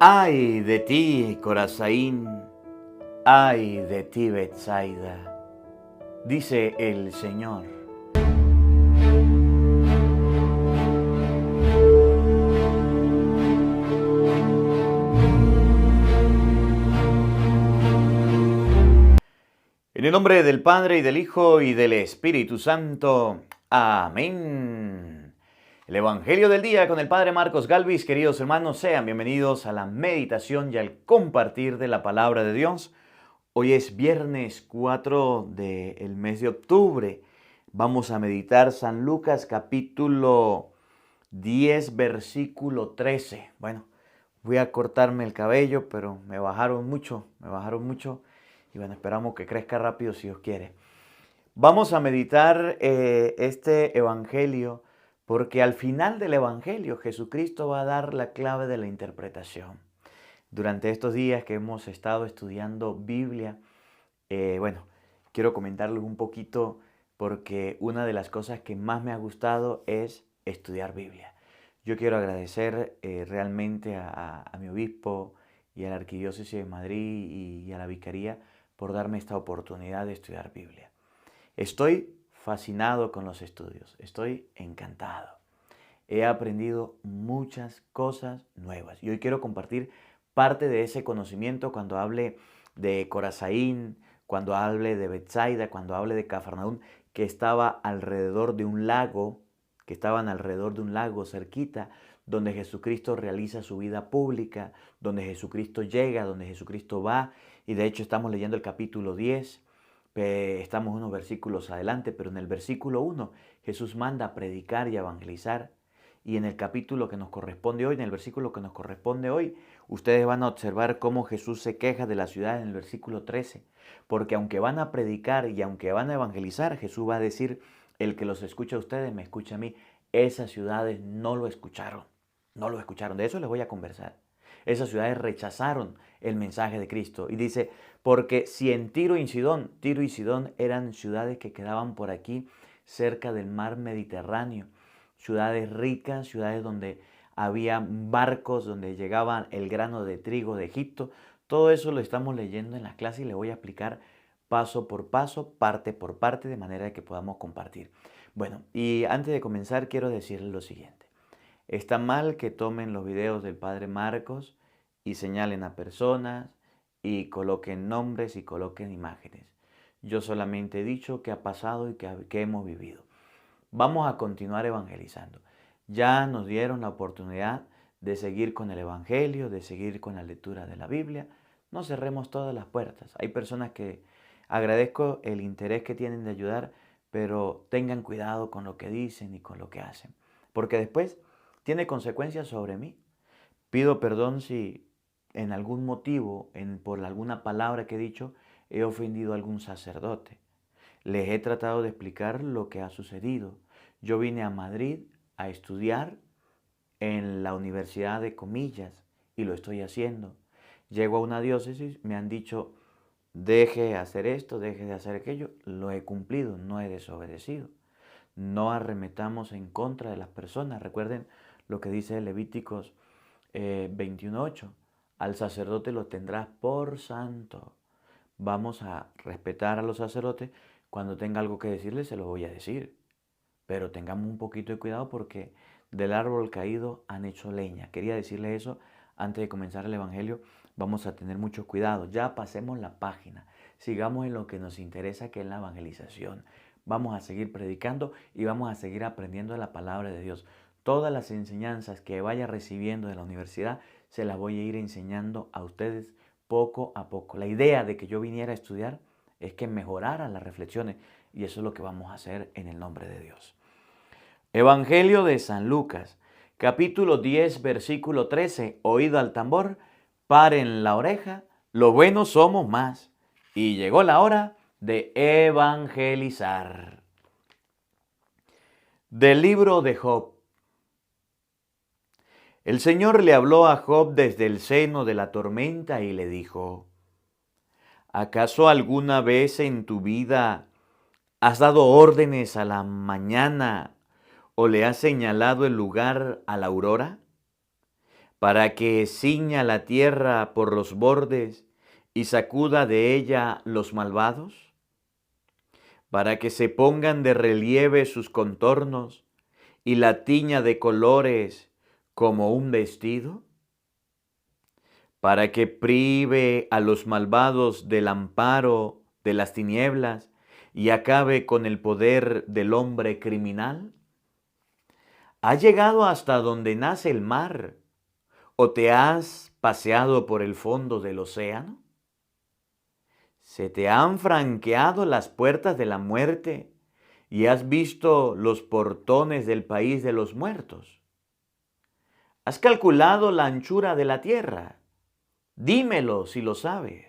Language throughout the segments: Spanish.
Ay de ti, Corazaín, ay de ti, Betsaida, dice el Señor. En el nombre del Padre, y del Hijo, y del Espíritu Santo. Amén. El Evangelio del día con el Padre Marcos Galvis. Queridos hermanos, sean bienvenidos a la meditación y al compartir de la palabra de Dios. Hoy es viernes 4 del mes de octubre. Vamos a meditar San Lucas capítulo 10, versículo 13. Bueno, voy a cortarme el cabello, pero me bajaron mucho. Y bueno, esperamos que crezca rápido si Dios quiere. Vamos a meditar este evangelio porque al final del evangelio Jesucristo va a dar la clave de la interpretación. Durante estos días que hemos estado estudiando Biblia, quiero comentarles un poquito porque una de las cosas que más me ha gustado es estudiar Biblia. Yo quiero agradecer realmente a mi obispo y a la Arquidiócesis de Madrid y a la Vicaría por darme esta oportunidad de estudiar Biblia. Estoy fascinado con los estudios, estoy encantado. He aprendido muchas cosas nuevas y hoy quiero compartir parte de ese conocimiento cuando hable de Corazaín, cuando hable de Betsaida, cuando hable de Cafarnaúm, que estaban alrededor de un lago cerquita, donde Jesucristo realiza su vida pública, donde Jesucristo llega, donde Jesucristo va, y de hecho estamos leyendo el capítulo 10, estamos unos versículos adelante, pero en el versículo 1 Jesús manda a predicar y evangelizar, y en el capítulo que nos corresponde hoy, en el versículo que nos corresponde hoy, ustedes van a observar cómo Jesús se queja de la ciudad en el versículo 13, porque aunque van a predicar y aunque van a evangelizar, Jesús va a decir: el que los escucha a ustedes, me escucha a mí. Esas ciudades no lo escucharon, de eso les voy a conversar. Esas ciudades rechazaron el mensaje de Cristo. Y dice, porque si en Tiro y Sidón eran ciudades que quedaban por aquí, cerca del mar Mediterráneo, ciudades ricas, ciudades donde había barcos, donde llegaba el grano de trigo de Egipto. Todo eso lo estamos leyendo en las clases y le voy a explicar paso por paso, parte por parte, de manera que podamos compartir. Bueno, y antes de comenzar quiero decirles lo siguiente. Está mal que tomen los videos del Padre Marcos y señalen a personas y coloquen nombres y coloquen imágenes. Yo solamente he dicho qué ha pasado y qué hemos vivido. Vamos a continuar evangelizando. Ya nos dieron la oportunidad de seguir con el Evangelio, de seguir con la lectura de la Biblia. No cerremos todas las puertas. Hay personas que agradezco el interés que tienen de ayudar, pero tengan cuidado con lo que dicen y con lo que hacen, porque después tiene consecuencias sobre mí. Pido perdón si en algún motivo, por alguna palabra que he dicho, he ofendido a algún sacerdote. Les he tratado de explicar lo que ha sucedido. Yo vine a Madrid a estudiar en la Universidad de Comillas y lo estoy haciendo. Llego a una diócesis, me han dicho: deje de hacer esto, deje de hacer aquello. Lo he cumplido, no he desobedecido. No arremetamos en contra de las personas. Recuerden lo que dice Levíticos 21:8. Al sacerdote lo tendrás por santo. Vamos a respetar a los sacerdotes. Cuando tenga algo que decirles, se lo voy a decir. Pero tengamos un poquito de cuidado porque del árbol caído han hecho leña. Quería decirles eso antes de comenzar el Evangelio. Vamos a tener mucho cuidado. Ya pasemos la página. Sigamos en lo que nos interesa, que es la evangelización. Vamos a seguir predicando y vamos a seguir aprendiendo la palabra de Dios. Todas las enseñanzas que vaya recibiendo de la universidad se las voy a ir enseñando a ustedes poco a poco. La idea de que yo viniera a estudiar es que mejoraran las reflexiones, y eso es lo que vamos a hacer en el nombre de Dios. Evangelio de San Lucas, capítulo 10, versículo 13. Oído al tambor, paren la oreja, lo bueno somos más. Y llegó la hora de evangelizar. Del libro de Job. El Señor le habló a Job desde el seno de la tormenta y le dijo: ¿acaso alguna vez en tu vida has dado órdenes a la mañana o le has señalado el lugar a la aurora? para que ciña la tierra por los bordes y sacuda de ella los malvados? ¿Para que se pongan de relieve sus contornos y la tiña de colores como un vestido? ¿Para que prive a los malvados del amparo de las tinieblas y acabe con el poder del hombre criminal? ¿Ha llegado hasta donde nace el mar? ¿O te has paseado por el fondo del océano? ¿Se te han franqueado las puertas de la muerte y has visto los portones del país de los muertos? ¿Has calculado la anchura de la tierra? Dímelo si lo sabes.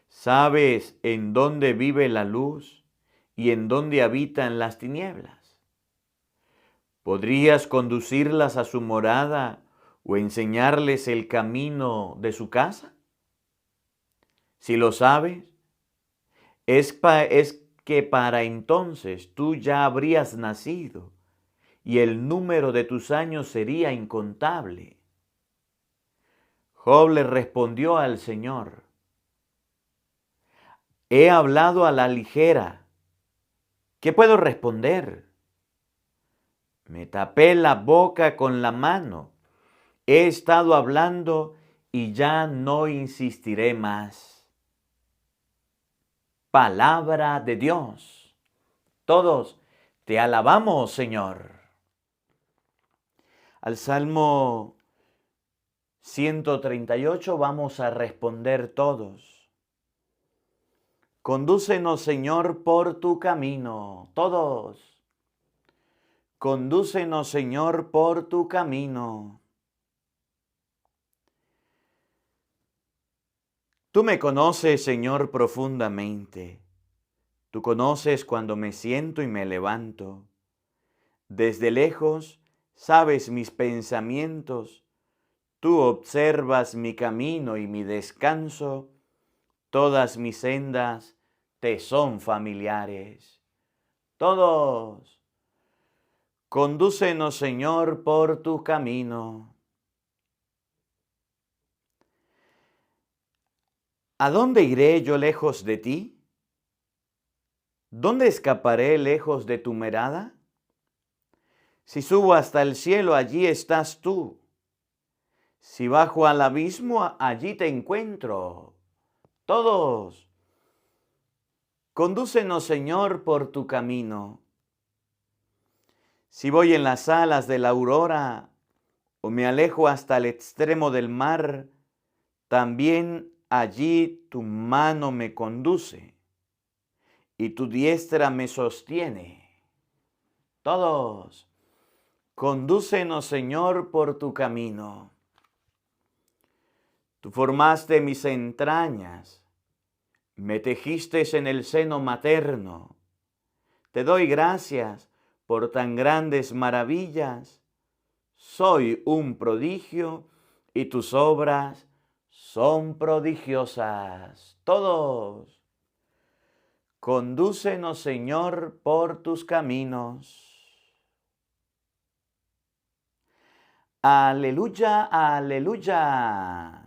¿Sabes en dónde vive la luz y en dónde habitan las tinieblas? ¿Podrías conducirlas a su morada o enseñarles el camino de su casa? Si lo sabes, es que para entonces tú ya habrías nacido y el número de tus años sería incontable. Job le respondió al Señor: he hablado a la ligera. ¿Qué puedo responder? Me tapé la boca con la mano. He estado hablando y ya no insistiré más. Palabra de Dios. Todos te alabamos, Señor. Al Salmo 138 vamos a responder todos. Condúcenos, Señor, por tu camino. Todos. Condúcenos, Señor, por tu camino. Tú me conoces, Señor, profundamente. Tú conoces cuando me siento y me levanto. Desde lejos sabes mis pensamientos. Tú observas mi camino y mi descanso. Todas mis sendas te son familiares. Todos. Condúcenos, Señor, por tu camino. ¿A dónde iré yo lejos de ti? ¿Dónde escaparé lejos de tu mirada? Si subo hasta el cielo, allí estás tú. Si bajo al abismo, allí te encuentro. Todos. Condúcenos, Señor, por tu camino. Si voy en las alas de la aurora o me alejo hasta el extremo del mar, también allí tu mano me conduce y tu diestra me sostiene. Todos. Condúcenos, Señor, por tu camino. Tú formaste mis entrañas, me tejiste en el seno materno. Te doy gracias por tan grandes maravillas. Soy un prodigio y tus obras son prodigiosas. Todos. Condúcenos, Señor, por tus caminos. Aleluya, aleluya.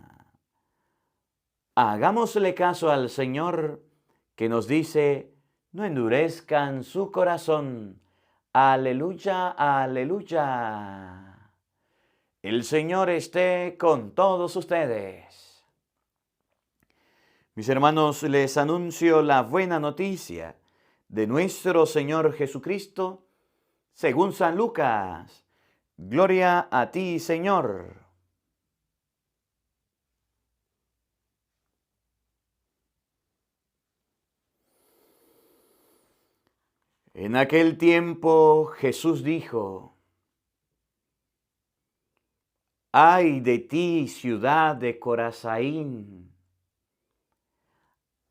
Hagámosle caso al Señor que nos dice: no endurezcan su corazón. Aleluya, aleluya. El Señor esté con todos ustedes. Mis hermanos, les anuncio la buena noticia de nuestro Señor Jesucristo según San Lucas. Gloria a ti, Señor. En aquel tiempo Jesús dijo: ay de ti, ciudad de Corazaín.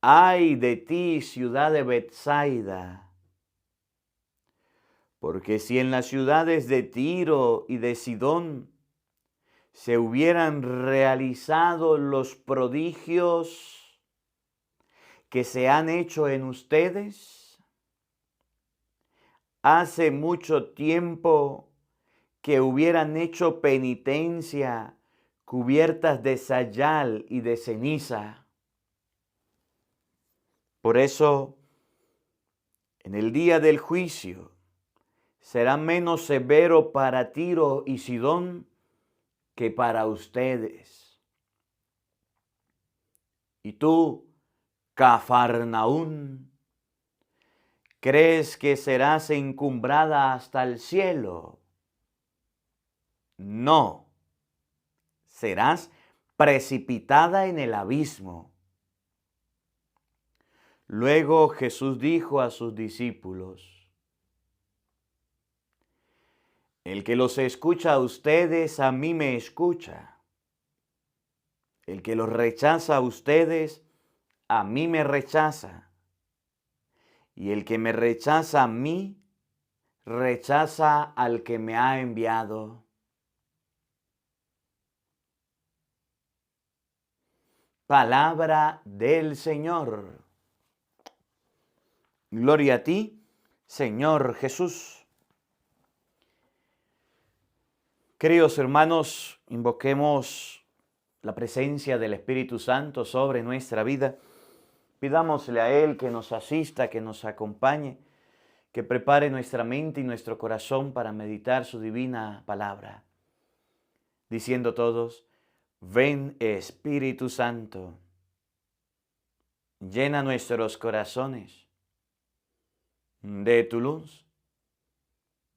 Ay de ti, ciudad de Betsaida. Porque si en las ciudades de Tiro y de Sidón se hubieran realizado los prodigios que se han hecho en ustedes, hace mucho tiempo que hubieran hecho penitencia cubiertas de sayal y de ceniza. Por eso, en el día del juicio, será menos severo para Tiro y Sidón que para ustedes. Y tú, Cafarnaún, ¿crees que serás encumbrada hasta el cielo? No, serás precipitada en el abismo. Luego Jesús dijo a sus discípulos: el que los escucha a ustedes, a mí me escucha. El que los rechaza a ustedes, a mí me rechaza. Y el que me rechaza a mí, rechaza al que me ha enviado. Palabra del Señor. Gloria a ti, Señor Jesús. Queridos hermanos, invoquemos la presencia del Espíritu Santo sobre nuestra vida. Pidámosle a Él que nos asista, que nos acompañe, que prepare nuestra mente y nuestro corazón para meditar su divina palabra. Diciendo todos: ven Espíritu Santo, llena nuestros corazones de tu luz,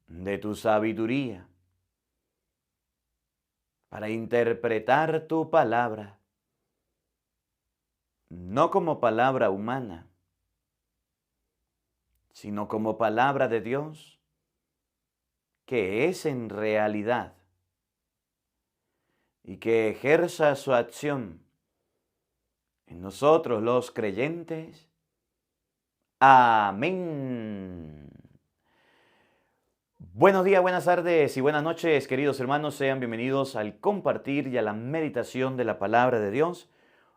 de tu sabiduría, para interpretar tu palabra, no como palabra humana, sino como palabra de Dios, que es en realidad, y que ejerza su acción en nosotros los creyentes. Amén. Buenos días, buenas tardes y buenas noches, queridos hermanos. Sean bienvenidos al compartir y a la meditación de la palabra de Dios.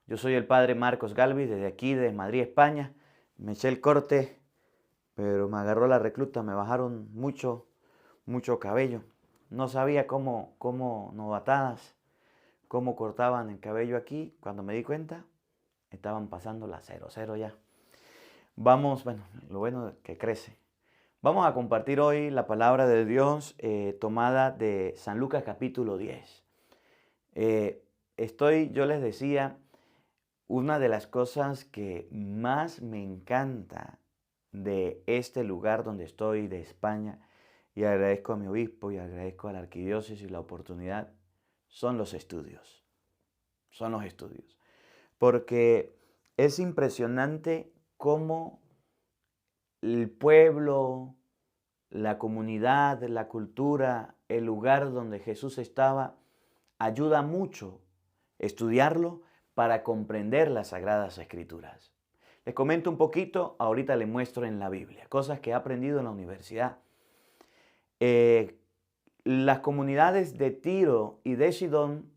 Yo soy el Padre Marcos Galvis, desde aquí, de Madrid, España. Me eché el corte, pero me agarró la recluta, me bajaron mucho cabello. No sabía cómo novatadas, cómo cortaban el cabello aquí. Cuando me di cuenta, estaban pasando la 00 ya. Vamos, bueno, lo bueno es que crece. Vamos a compartir hoy la palabra de Dios tomada de San Lucas capítulo 10. Yo les decía, una de las cosas que más me encanta de este lugar donde estoy, de España, y agradezco a mi obispo y agradezco a la arquidiócesis la oportunidad, son los estudios. Son los estudios. Porque es impresionante cómo el pueblo, la comunidad, la cultura, el lugar donde Jesús estaba, ayuda mucho estudiarlo para comprender las Sagradas Escrituras. Les comento un poquito, ahorita les muestro en la Biblia, cosas que he aprendido en la universidad. Las comunidades de Tiro y de Sidón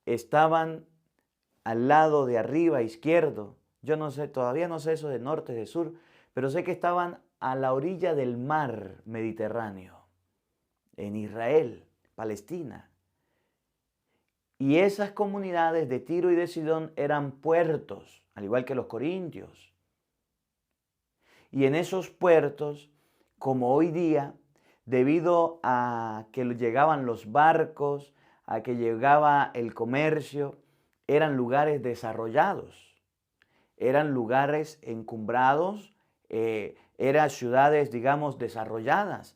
estaban al lado de arriba, izquierdo. Yo no sé, todavía no sé eso de norte, de sur, pero sé que estaban a la orilla del mar Mediterráneo, en Israel, Palestina. Y esas comunidades de Tiro y de Sidón eran puertos, al igual que los corintios. Y en esos puertos, como hoy día, debido a que llegaban los barcos, a que llegaba el comercio, eran lugares desarrollados, eran lugares encumbrados, eran ciudades, digamos, desarrolladas,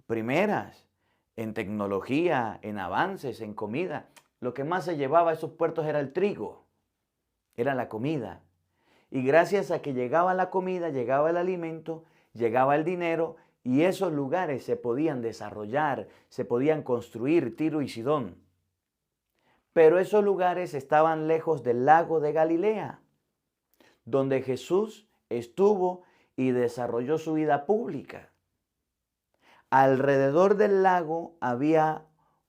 primeras, en tecnología, en avances, en comida. Lo que más se llevaba a esos puertos era el trigo, era la comida. Y gracias a que llegaba la comida, llegaba el alimento, llegaba el dinero, y esos lugares se podían desarrollar, se podían construir, Tiro y Sidón. Pero esos lugares estaban lejos del lago de Galilea, donde Jesús estuvo y desarrolló su vida pública. Alrededor del lago había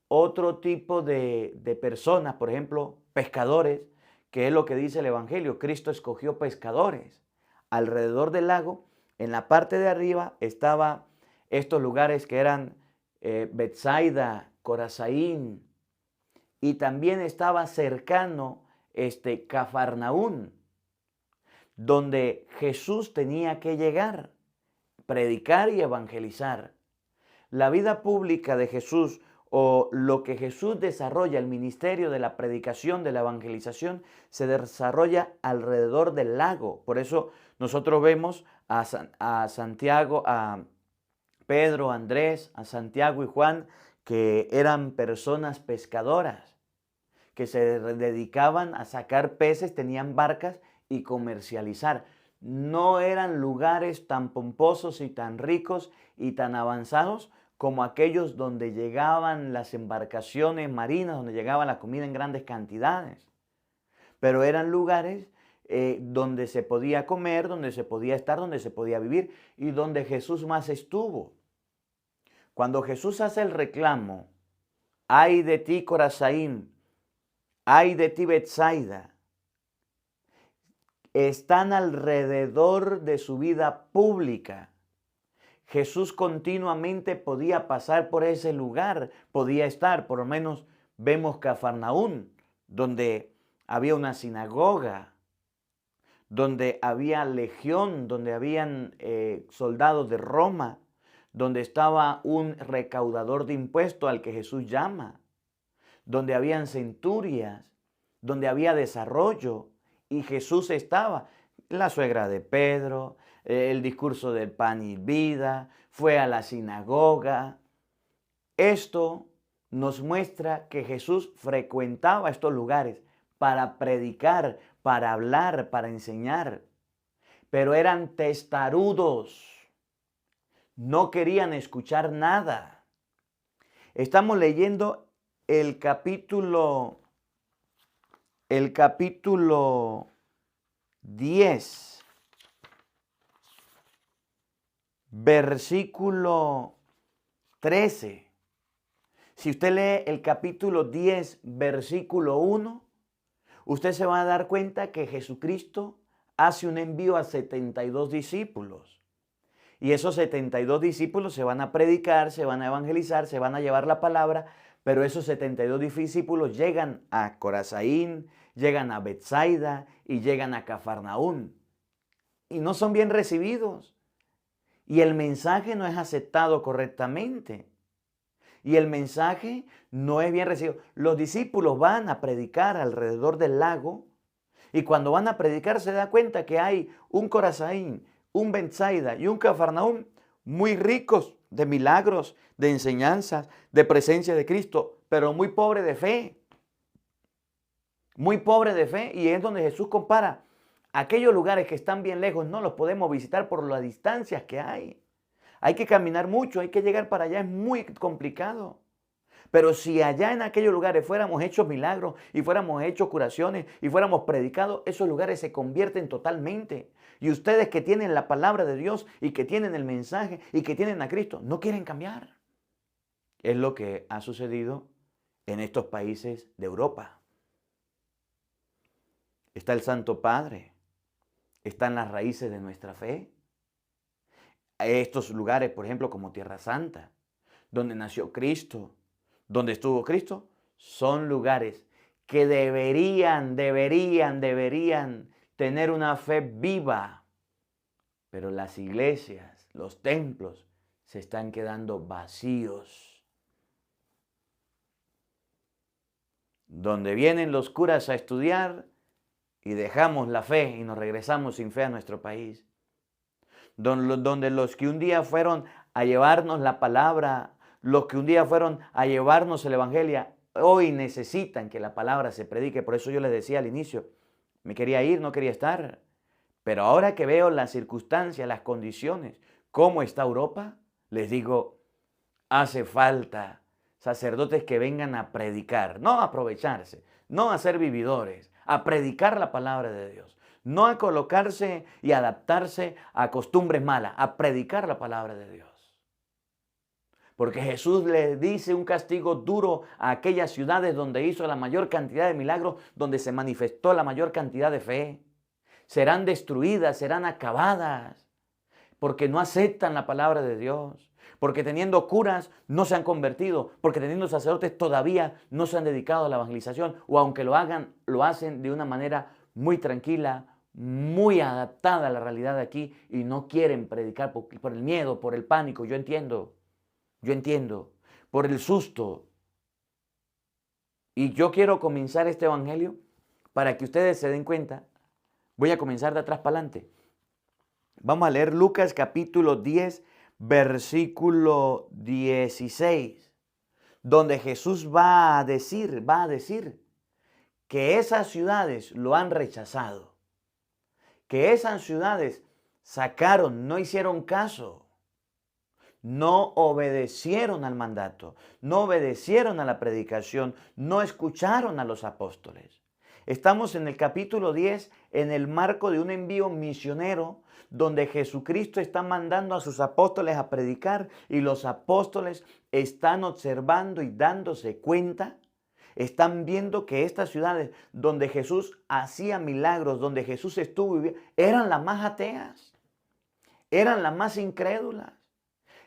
otro tipo de personas, por ejemplo, pescadores, que es lo que dice el Evangelio. Cristo escogió pescadores. Alrededor del lago, en la parte de arriba, estaban estos lugares que eran Betsaida, Corazaín, y también estaba cercano Cafarnaún, donde Jesús tenía que llegar, predicar y evangelizar. La vida pública de Jesús, o lo que Jesús desarrolla, el ministerio de la predicación, de la evangelización, se desarrolla alrededor del lago. Por eso nosotros vemos a Santiago, a Pedro, Andrés, a Santiago y Juan, que eran personas pescadoras, que se dedicaban a sacar peces, tenían barcas y comercializar. No eran lugares tan pomposos y tan ricos y tan avanzados como aquellos donde llegaban las embarcaciones marinas, donde llegaba la comida en grandes cantidades. Pero eran lugares donde se podía comer, donde se podía estar, donde se podía vivir y donde Jesús más estuvo. Cuando Jesús hace el reclamo, ay de ti Corazaín, ay de ti Betsaida, están alrededor de su vida pública. Jesús continuamente podía pasar por ese lugar, podía estar, por lo menos vemos Cafarnaún, donde había una sinagoga, donde había legión, donde habían soldados de Roma, donde estaba un recaudador de impuestos al que Jesús llama, donde habían centurias, donde había desarrollo, y Jesús estaba. La suegra de Pedro, el discurso del pan y vida, fue a la sinagoga. Esto nos muestra que Jesús frecuentaba estos lugares para predicar, para hablar, para enseñar. Pero eran testarudos, no querían escuchar nada. Estamos leyendo el capítulo 10, versículo 13. Si usted lee el capítulo 10, versículo 1, usted se va a dar cuenta que Jesucristo hace un envío a 72 discípulos. Y esos 72 discípulos se van a predicar, se van a evangelizar, se van a llevar la palabra, pero esos 72 discípulos llegan a Corazaín, llegan a Betsaida y llegan a Cafarnaún. Y no son bien recibidos. Y el mensaje no es aceptado correctamente. Y el mensaje no es bien recibido. Los discípulos van a predicar alrededor del lago y cuando van a predicar se da cuenta que hay un Corazaín, un Betsaida y un Cafarnaún muy ricos de milagros, de enseñanzas, de presencia de Cristo, pero muy pobre de fe. Muy pobre de fe, y es donde Jesús compara. Aquellos lugares que están bien lejos no los podemos visitar por las distancias que hay. Hay que caminar mucho, hay que llegar para allá, es muy complicado. Pero si allá en aquellos lugares fuéramos hechos milagros y fuéramos hechos curaciones y fuéramos predicados, esos lugares se convierten totalmente. Y ustedes que tienen la palabra de Dios y que tienen el mensaje y que tienen a Cristo, no quieren cambiar. Es lo que ha sucedido en estos países de Europa. Está el Santo Padre, están las raíces de nuestra fe. Estos lugares, por ejemplo, como Tierra Santa, donde nació Cristo, donde estuvo Cristo, son lugares que deberían tener una fe viva. Pero las iglesias, los templos, se están quedando vacíos. Donde vienen los curas a estudiar y dejamos la fe y nos regresamos sin fe a nuestro país. Donde los que un día fueron a llevarnos la palabra, los que un día fueron a llevarnos el evangelio, hoy necesitan que la palabra se predique. Por eso yo les decía al inicio, me quería ir, no quería estar. Pero ahora que veo las circunstancias, las condiciones, cómo está Europa, les digo, hace falta sacerdotes que vengan a predicar, no a aprovecharse, no a ser vividores, a predicar la palabra de Dios. No a colocarse y adaptarse a costumbres malas, a predicar la palabra de Dios. Porque Jesús le dice un castigo duro a aquellas ciudades donde hizo la mayor cantidad de milagros, donde se manifestó la mayor cantidad de fe. Serán destruidas, serán acabadas, porque no aceptan la palabra de Dios, porque teniendo curas no se han convertido, porque teniendo sacerdotes todavía no se han dedicado a la evangelización, o aunque lo hagan, lo hacen de una manera muy tranquila, muy adaptada a la realidad de aquí y no quieren predicar por el miedo, por el pánico. Yo entiendo, por el susto. Y yo quiero comenzar este evangelio para que ustedes se den cuenta. Voy a comenzar de atrás para adelante. Vamos a leer Lucas capítulo 10, versículo 16, donde Jesús va a decir que esas ciudades lo han rechazado, que esas ciudades sacaron, no hicieron caso, no obedecieron al mandato, no obedecieron a la predicación, no escucharon a los apóstoles. Estamos en el capítulo 10 en el marco de un envío misionero donde Jesucristo está mandando a sus apóstoles a predicar y los apóstoles están observando y dándose cuenta, están viendo que estas ciudades donde Jesús hacía milagros, donde Jesús estuvo, eran las más ateas, eran las más incrédulas,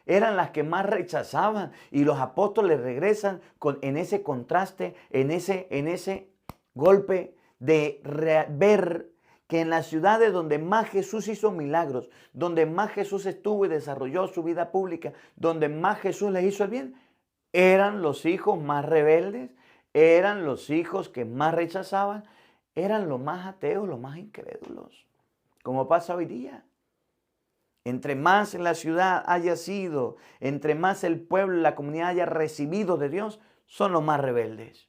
eran las que más rechazaban y los apóstoles regresan en ese contraste, en ese golpe de ver que en las ciudades donde más Jesús hizo milagros, donde más Jesús estuvo y desarrolló su vida pública, donde más Jesús les hizo el bien, eran los hijos más rebeldes, eran los hijos que más rechazaban, eran los más ateos, los más incrédulos, como pasa hoy día. Entre más la ciudad haya sido, entre más el pueblo, la comunidad haya recibido de Dios, son los más rebeldes.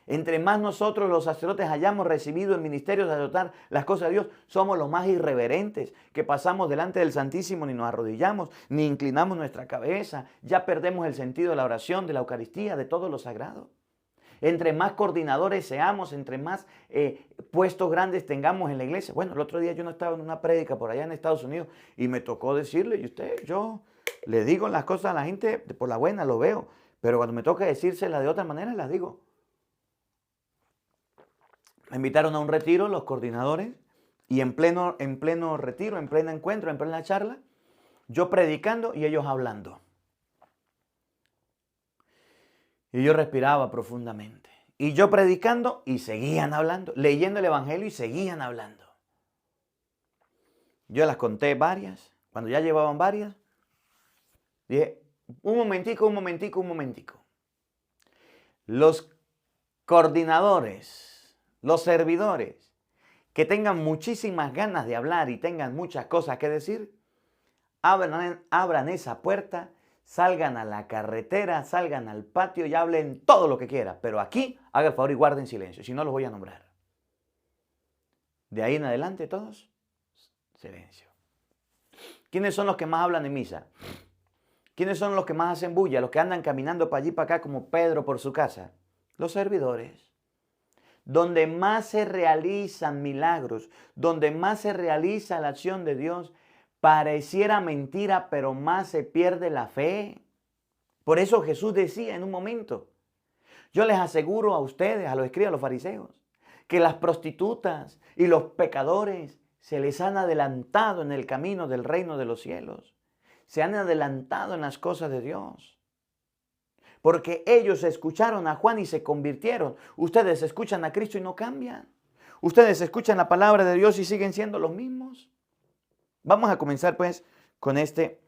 Entre más nosotros los sacerdotes hayamos recibido el ministerio de sacerdotal las cosas de Dios, somos los más irreverentes, que pasamos delante del Santísimo, ni nos arrodillamos, ni inclinamos nuestra cabeza, ya perdemos el sentido de la oración, de la Eucaristía, de todo lo sagrado. Entre más coordinadores seamos, entre más puestos grandes tengamos en la iglesia. Bueno, el otro día yo no estaba en una prédica por allá en Estados Unidos y me tocó decirle, yo le digo las cosas a la gente por la buena, lo veo, pero cuando me toca decírselas de otra manera, las digo. Me invitaron a un retiro los coordinadores y en pleno retiro, en pleno encuentro, en plena charla, yo predicando y ellos hablando. Y yo respiraba profundamente. Y yo predicando y seguían hablando, leyendo el evangelio y seguían hablando. Yo las conté varias, cuando ya llevaban varias, dije, un momentico. Los coordinadores, los servidores, que tengan muchísimas ganas de hablar y tengan muchas cosas que decir, abran esa puerta, salgan a la carretera, salgan al patio y hablen todo lo que quieran. Pero aquí, haga el favor y guarden silencio, si no los voy a nombrar. De ahí en adelante todos, silencio. ¿Quiénes son los que más hablan en misa? ¿Quiénes son los que más hacen bulla? Los que andan caminando para allí y para acá como Pedro por su casa. Los servidores. Donde más se realizan milagros, donde más se realiza la acción de Dios, pareciera mentira, pero más se pierde la fe. Por eso Jesús decía en un momento, yo les aseguro a ustedes, a los escribas, a los fariseos, que las prostitutas y los pecadores se les han adelantado en el camino del reino de los cielos. Se han adelantado en las cosas de Dios. Porque ellos escucharon a Juan y se convirtieron. Ustedes escuchan a Cristo y no cambian. Ustedes escuchan la palabra de Dios y siguen siendo los mismos. Vamos a comenzar pues con este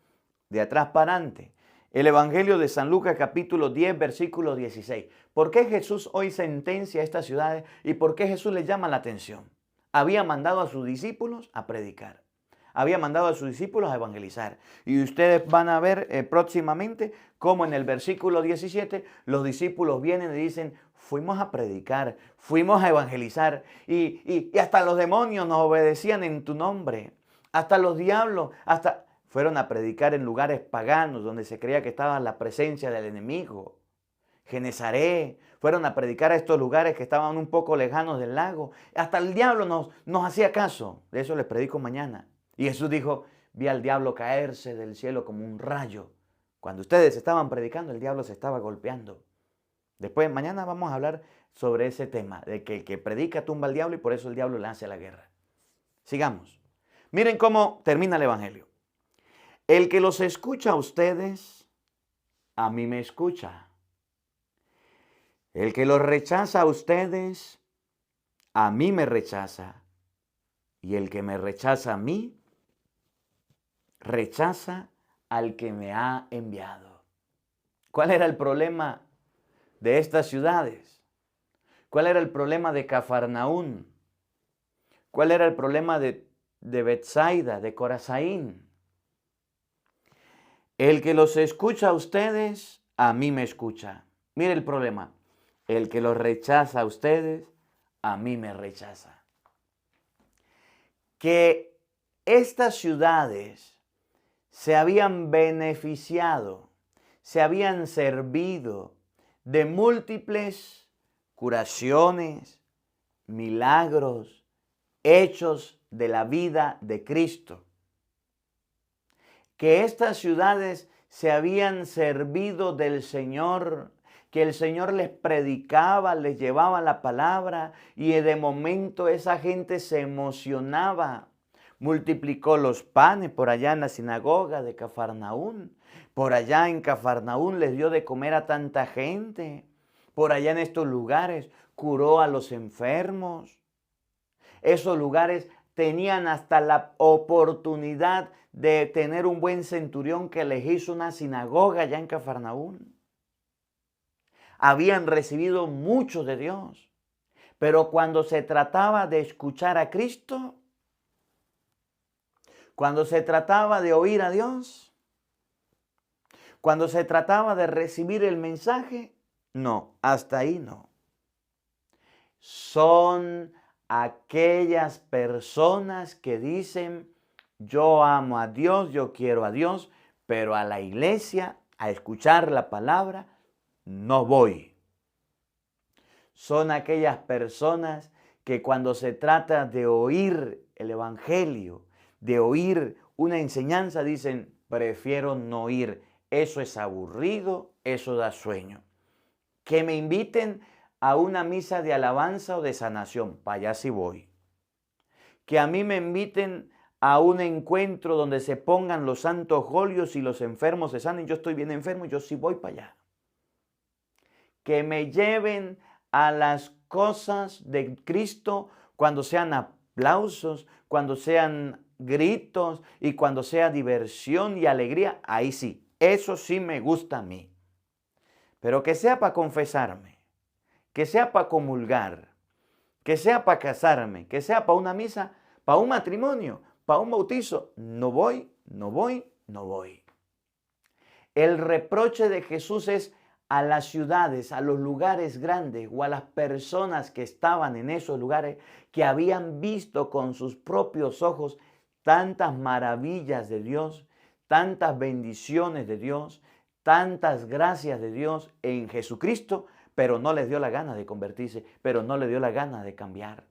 de atrás para adelante. El Evangelio de San Lucas capítulo 10 versículo 16. ¿Por qué Jesús hoy sentencia a estas ciudades y por qué Jesús les llama la atención? Había mandado a sus discípulos a predicar. Había mandado a sus discípulos a evangelizar. Y ustedes van a ver próximamente cómo en el versículo 17 los discípulos vienen y dicen, fuimos a predicar, fuimos a evangelizar y hasta los demonios nos obedecían en tu nombre. Hasta los diablos, fueron a predicar en lugares paganos donde se creía que estaba la presencia del enemigo. Genezaret, fueron a predicar a estos lugares que estaban un poco lejanos del lago. Hasta el diablo nos hacía caso. De eso les predico mañana. Y Jesús dijo, vi al diablo caerse del cielo como un rayo. Cuando ustedes estaban predicando, el diablo se estaba golpeando. Después, mañana vamos a hablar sobre ese tema, de que el que predica tumba al diablo y por eso el diablo le hace la guerra. Sigamos. Miren cómo termina el Evangelio. El que los escucha a ustedes, a mí me escucha. El que los rechaza a ustedes, a mí me rechaza. Y el que me rechaza a mí, rechaza al que me ha enviado. ¿Cuál era el problema de estas ciudades? ¿Cuál era el problema de Cafarnaún? ¿Cuál era el problema de Betsaida, de Corazaín? El que los escucha a ustedes, a mí me escucha. Mire el problema. El que los rechaza a ustedes, a mí me rechaza. Que estas ciudades se habían beneficiado, se habían servido de múltiples curaciones, milagros, hechos de la vida de Cristo. Que estas ciudades se habían servido del Señor, que el Señor les predicaba, les llevaba la palabra y de momento esa gente se emocionaba. Multiplicó los panes por allá en la sinagoga de Cafarnaún. Por allá en Cafarnaún les dio de comer a tanta gente. Por allá en estos lugares curó a los enfermos. Esos lugares tenían hasta la oportunidad de tener un buen centurión que les hizo una sinagoga allá en Cafarnaún. Habían recibido mucho de Dios, pero cuando se trataba de escuchar a Cristo, cuando se trataba de oír a Dios, cuando se trataba de recibir el mensaje, no, hasta ahí no. Son aquellas personas que dicen, yo amo a Dios, yo quiero a Dios, pero a la iglesia, a escuchar la palabra, no voy. Son aquellas personas que cuando se trata de oír el evangelio, de oír una enseñanza, dicen, prefiero no ir. Eso es aburrido, eso da sueño. Que me inviten a una misa de alabanza o de sanación, para allá sí voy. Que a mí me inviten a un encuentro donde se pongan los santos óleos y los enfermos se sanen. Yo estoy bien enfermo, yo sí voy para allá. Que me lleven a las cosas de Cristo cuando sean aplausos, cuando sean gritos y cuando sea diversión y alegría. Ahí sí, eso sí me gusta a mí. Pero que sea para confesarme, que sea para comulgar, que sea para casarme, que sea para una misa, para un matrimonio, para un bautizo, no voy, no voy, no voy. El reproche de Jesús es a las ciudades, a los lugares grandes o a las personas que estaban en esos lugares, que habían visto con sus propios ojos tantas maravillas de Dios, tantas bendiciones de Dios, tantas gracias de Dios en Jesucristo, pero no les dio la gana de convertirse, pero no les dio la gana de cambiar.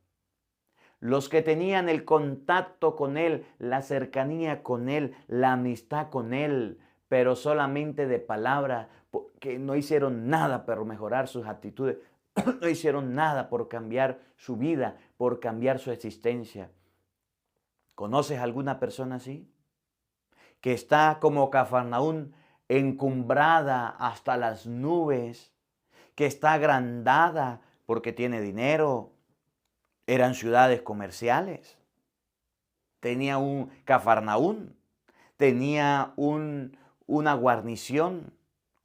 Los que tenían el contacto con Él, la cercanía con Él, la amistad con Él, pero solamente de palabra, que no hicieron nada por mejorar sus actitudes, no hicieron nada por cambiar su vida, por cambiar su existencia. ¿Conoces alguna persona así? Que está como Cafarnaún, encumbrada hasta las nubes, que está agrandada porque tiene dinero. Eran ciudades comerciales. Tenía un Cafarnaún, tenía una guarnición,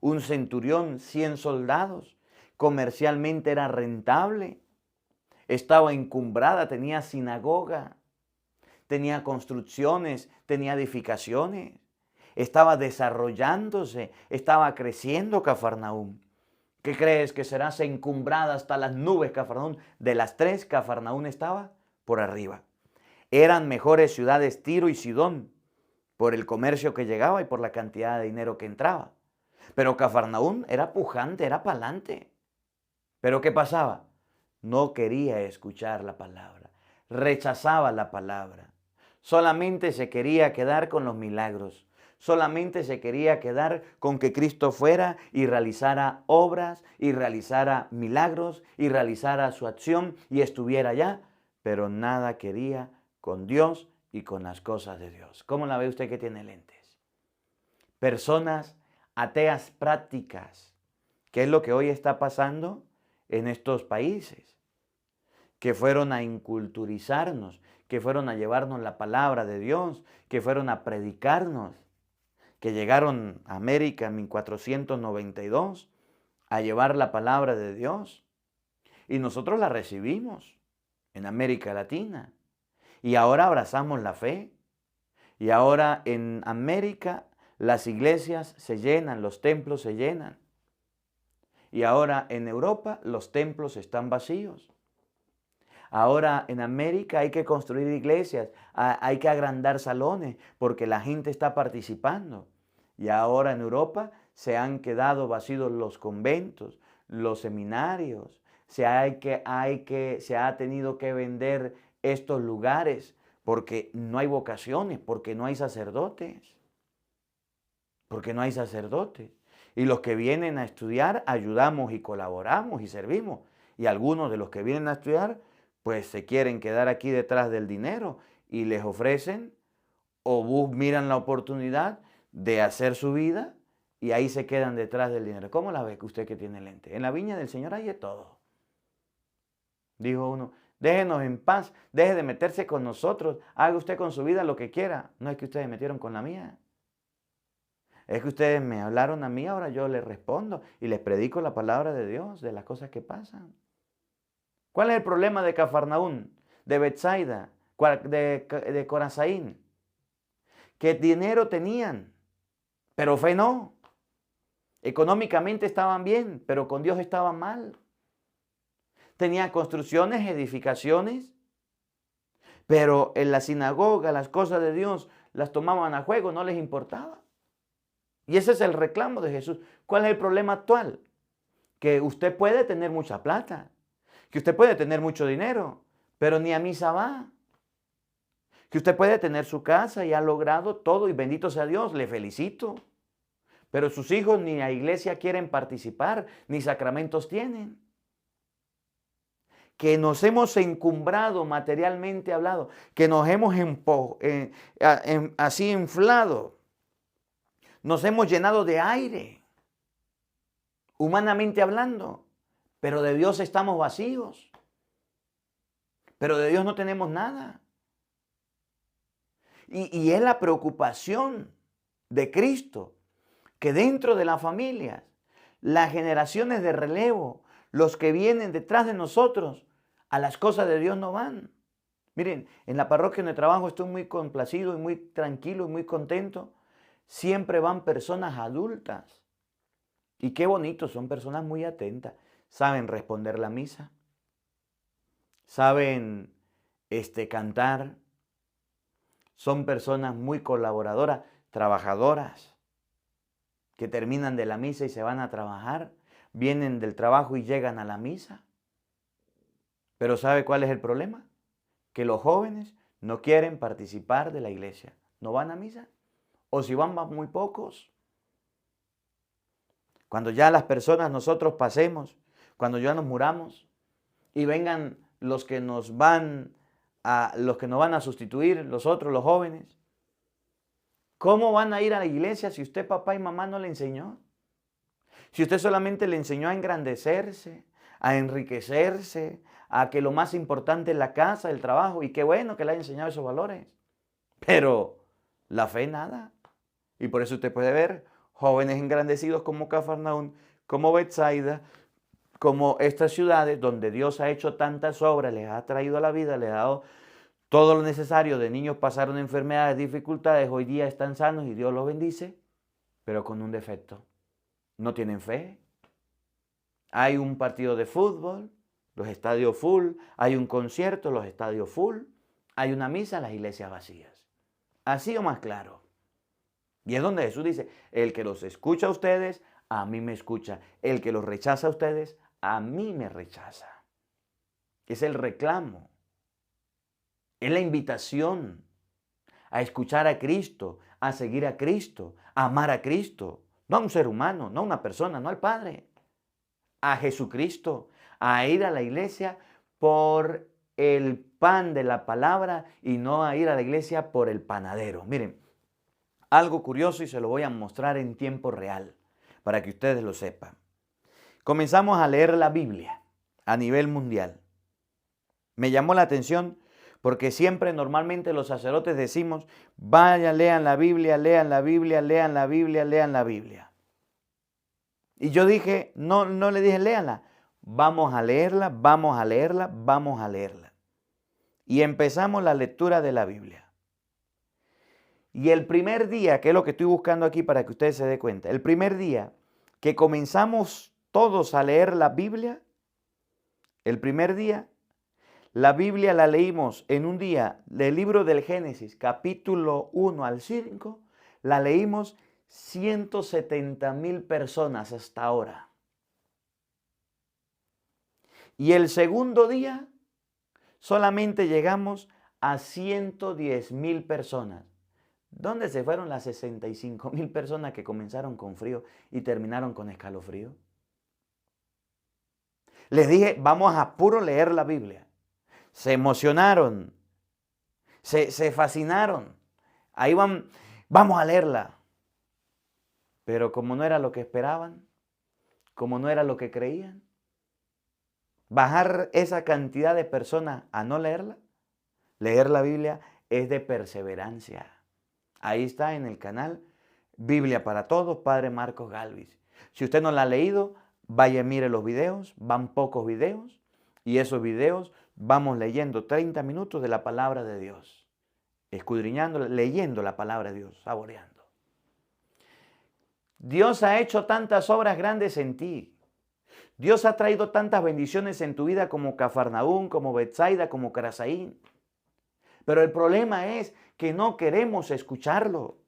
un centurión, 100 soldados. Comercialmente era rentable. Estaba encumbrada, tenía sinagoga, tenía construcciones, tenía edificaciones. Estaba desarrollándose, estaba creciendo Cafarnaún. ¿Qué crees? ¿Que será encumbrada hasta las nubes Cafarnaún? De las tres, Cafarnaún estaba por arriba. Eran mejores ciudades Tiro y Sidón por el comercio que llegaba y por la cantidad de dinero que entraba. Pero Cafarnaún era pujante, era pa'lante. ¿Pero qué pasaba? No quería escuchar la palabra, rechazaba la palabra. Solamente se quería quedar con los milagros. Solamente se quería quedar con que Cristo fuera y realizara obras, y realizara milagros, y realizara su acción y estuviera allá, pero nada quería con Dios y con las cosas de Dios. ¿Cómo la ve usted que tiene lentes? personas ateas prácticas, que es lo que hoy está pasando en estos países, que fueron a inculturizarnos, que fueron a llevarnos la palabra de Dios, que fueron a predicarnos, que llegaron a América en 1492 a llevar la palabra de Dios. Y nosotros la recibimos en América Latina. Y ahora abrazamos la fe. Y ahora en América las iglesias se llenan, los templos se llenan. Y ahora en Europa los templos están vacíos. Ahora en América hay que construir iglesias, hay que agrandar salones porque la gente está participando. Y ahora en Europa se han quedado vacíos los conventos, los seminarios. Se ha tenido que vender estos lugares porque no hay vocaciones, porque no hay sacerdotes. Porque no hay sacerdotes. Y los que vienen a estudiar ayudamos y colaboramos y servimos. Y algunos de los que vienen a estudiar pues se quieren quedar aquí detrás del dinero y les ofrecen o miran la oportunidad de hacer su vida y ahí se quedan detrás del dinero. ¿Cómo la ve usted que tiene lente? En la viña del Señor hay de todo. Dijo uno, déjenos en paz, deje de meterse con nosotros, haga usted con su vida lo que quiera. No es que ustedes metieron con la mía. Es que ustedes me hablaron a mí, ahora yo les respondo y les predico la palabra de Dios, de las cosas que pasan. ¿Cuál es el problema de Cafarnaún, de Betsaida, de Corazaín? Que dinero tenían, pero fe no. Económicamente estaban bien, pero con Dios estaban mal. Tenían construcciones, edificaciones, pero en la sinagoga las cosas de Dios las tomaban a juego, no les importaba. Y ese es el reclamo de Jesús. ¿Cuál es el problema actual? Que usted puede tener mucha plata, que usted puede tener mucho dinero, pero ni a misa va. Que usted puede tener su casa y ha logrado todo y bendito sea Dios, le felicito. Pero sus hijos ni a iglesia quieren participar, ni sacramentos tienen. Que nos hemos encumbrado materialmente hablado, que nos hemos así inflado, nos hemos llenado de aire, humanamente hablando, pero de Dios estamos vacíos, pero de Dios no tenemos nada. Y es la preocupación de Cristo, que dentro de las familias, las generaciones de relevo, los que vienen detrás de nosotros, a las cosas de Dios no van. Miren, en la parroquia donde trabajo estoy muy complacido y muy tranquilo y muy contento. Siempre van personas adultas. Y qué bonito, son personas muy atentas. Saben responder la misa. Saben cantar. Son personas muy colaboradoras, trabajadoras, que terminan de la misa y se van a trabajar. Vienen del trabajo y llegan a la misa. Pero ¿sabe cuál es el problema? Que los jóvenes no quieren participar de la iglesia. No van a misa. O si van muy pocos. Cuando ya las personas nosotros pasemos, cuando ya nos muramos y vengan los que nos van a sustituir, los otros, los jóvenes. ¿Cómo van a ir a la iglesia si usted, papá y mamá, no le enseñó? Si usted solamente le enseñó a engrandecerse, a enriquecerse, a que lo más importante es la casa, el trabajo, y qué bueno que le haya enseñado esos valores. Pero la fe nada. Y por eso usted puede ver jóvenes engrandecidos como Cafarnaún, como Betsaida, como estas ciudades donde Dios ha hecho tantas obras, les ha traído a la vida, les ha dado todo lo necesario. De niños pasaron enfermedades, dificultades, hoy día están sanos y Dios los bendice, pero con un defecto. No tienen fe. Hay un partido de fútbol, los estadios full. Hay un concierto, los estadios full. Hay una misa, las iglesias vacías. Así o más claro. Y es donde Jesús dice, el que los escucha a ustedes, a mí me escucha. El que los rechaza a ustedes, a mí me rechaza. Es el reclamo. Es la invitación a escuchar a Cristo, a seguir a Cristo, a amar a Cristo. No a un ser humano, no a una persona, no al Padre. A Jesucristo, a ir a la iglesia por el pan de la palabra y no a ir a la iglesia por el panadero. Miren, algo curioso y se lo voy a mostrar en tiempo real para que ustedes lo sepan. Comenzamos a leer la Biblia a nivel mundial. Me llamó la atención porque siempre normalmente los sacerdotes decimos, vaya, lean la Biblia, lean la Biblia, lean la Biblia, lean la Biblia. Y yo dije, no le dije léanla, vamos a leerla, vamos a leerla, vamos a leerla. Y empezamos la lectura de la Biblia. Y el primer día, que es lo que estoy buscando aquí para que ustedes se den cuenta, el primer día que comenzamos todos a leer la Biblia, el primer día, la Biblia la leímos en un día del libro del Génesis, capítulo 1 al 5, la leímos 170,000 personas hasta ahora. Y el segundo día solamente llegamos a 110,000 personas. ¿Dónde se fueron las 65,000 personas que comenzaron con frío y terminaron con escalofrío? Les dije, vamos a puro leer la Biblia. Se emocionaron, se fascinaron. Ahí vamos a leerla. Pero como no era lo que esperaban, como no era lo que creían, bajar esa cantidad de personas a no leerla, leer la Biblia es de perseverancia. Ahí está en el canal Biblia para Todos, Padre Marcos Galvis. Si usted no la ha leído, vaya y mire los videos, van pocos videos, y esos videos vamos leyendo 30 minutos de la palabra de Dios, escudriñando, leyendo la palabra de Dios, saboreando. Dios ha hecho tantas obras grandes en ti. Dios ha traído tantas bendiciones en tu vida como Cafarnaúm, como Betsaida, como Carazaín. Pero el problema es que no queremos escucharlo.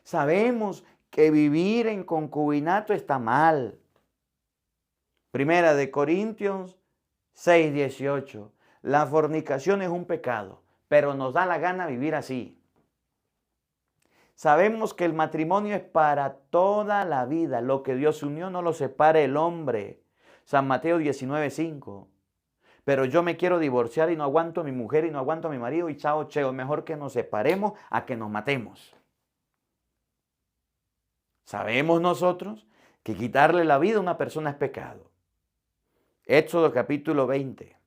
Sabemos que vivir en concubinato está mal. Primera de Corintios 6:18. La fornicación es un pecado, pero nos da la gana vivir así. Sabemos que el matrimonio es para toda la vida. Lo que Dios unió no lo separe el hombre. San Mateo 19:5. Pero yo me quiero divorciar y no aguanto a mi mujer y no aguanto a mi marido y chao, cheo. Mejor que nos separemos a que nos matemos. Sabemos nosotros que quitarle la vida a una persona es pecado. Éxodo capítulo 20.